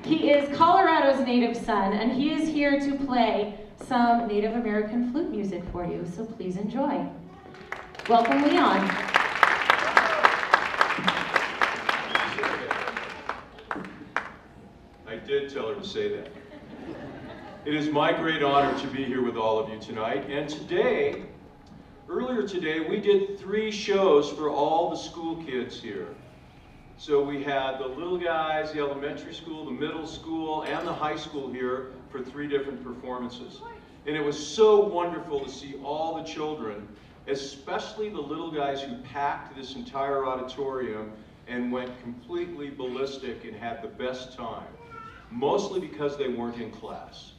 He is Colorado's native son, and he is here to play some Native American flute music for you, so please enjoy. Welcome, Leon. I did tell her to say that. It is my great honor to be here with all of you tonight, and earlier today, we did 3 shows for all the school kids here. So we had the little guys, the elementary school, the middle school, and the high school here for 3 different performances. And it was so wonderful to see all the children, especially the little guys who packed this entire auditorium and went completely ballistic and had the best time, mostly because they weren't in class.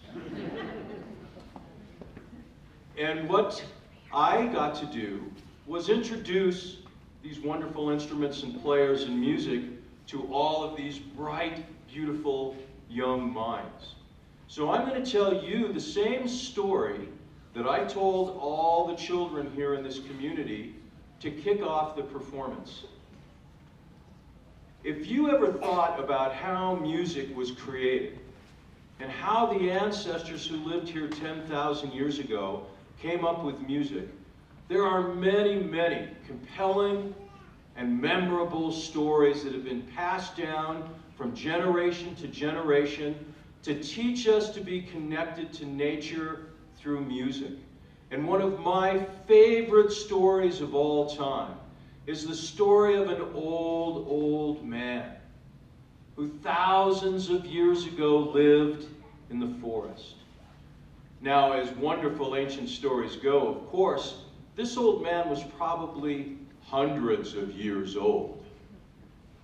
And what I got to do was introduce these wonderful instruments and players and music to all of these bright, beautiful young minds. So I'm going to tell you the same story that I told all the children here in this community to kick off the performance. If you ever thought about how music was created and how the ancestors who lived here 10,000 years ago came up with music, there are many, many compelling and memorable stories that have been passed down from generation to generation to teach us to be connected to nature through music. And one of my favorite stories of all time is the story of an old, old man who thousands of years ago lived in the forest. Now, as wonderful ancient stories go, of course, this old man was probably hundreds of years old.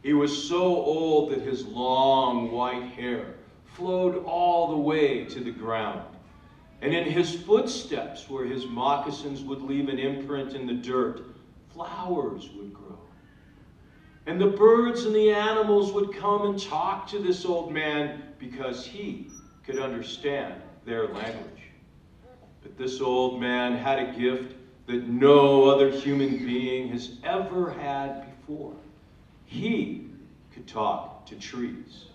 He was so old that his long white hair flowed all the way to the ground. And in his footsteps, where his moccasins would leave an imprint in the dirt, flowers would grow. And the birds and the animals would come and talk to this old man because he could understand their language. But this old man had a gift that no other human being has ever had before. He could talk to trees.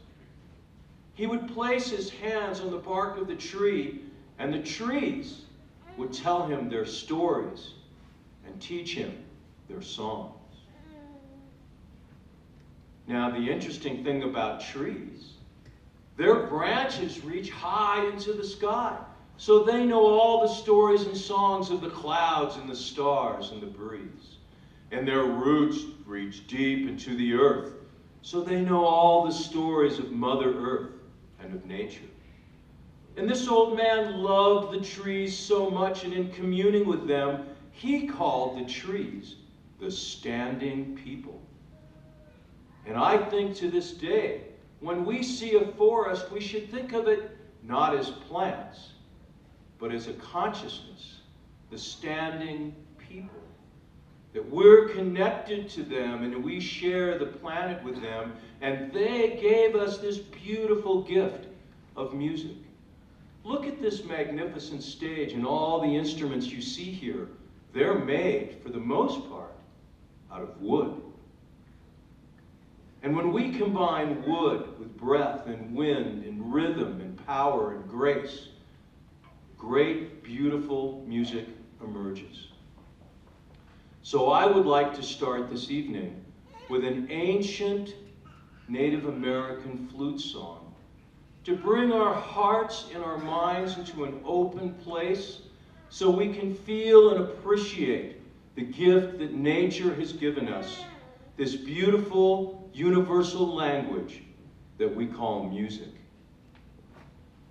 He would place his hands on the bark of the tree, and the trees would tell him their stories and teach him their songs. Now, the interesting thing about trees, their branches reach high into the sky, so they know all the stories and songs of the clouds and the stars and the breeze. And their roots reach deep into the earth, so they know all the stories of Mother Earth and of nature. And this old man loved the trees so much, and in communing with them, he called the trees the standing people. And I think to this day, when we see a forest, we should think of it not as plants, but as a consciousness, the standing people. That we're connected to them and we share the planet with them, and they gave us this beautiful gift of music. Look at this magnificent stage and all the instruments you see here. They're made, for the most part, out of wood. And when we combine wood with breath and wind and rhythm and power and grace, great, beautiful music emerges. So I would like to start this evening with an ancient Native American flute song to bring our hearts and our minds into an open place so we can feel and appreciate the gift that nature has given us, this beautiful, universal language that we call music.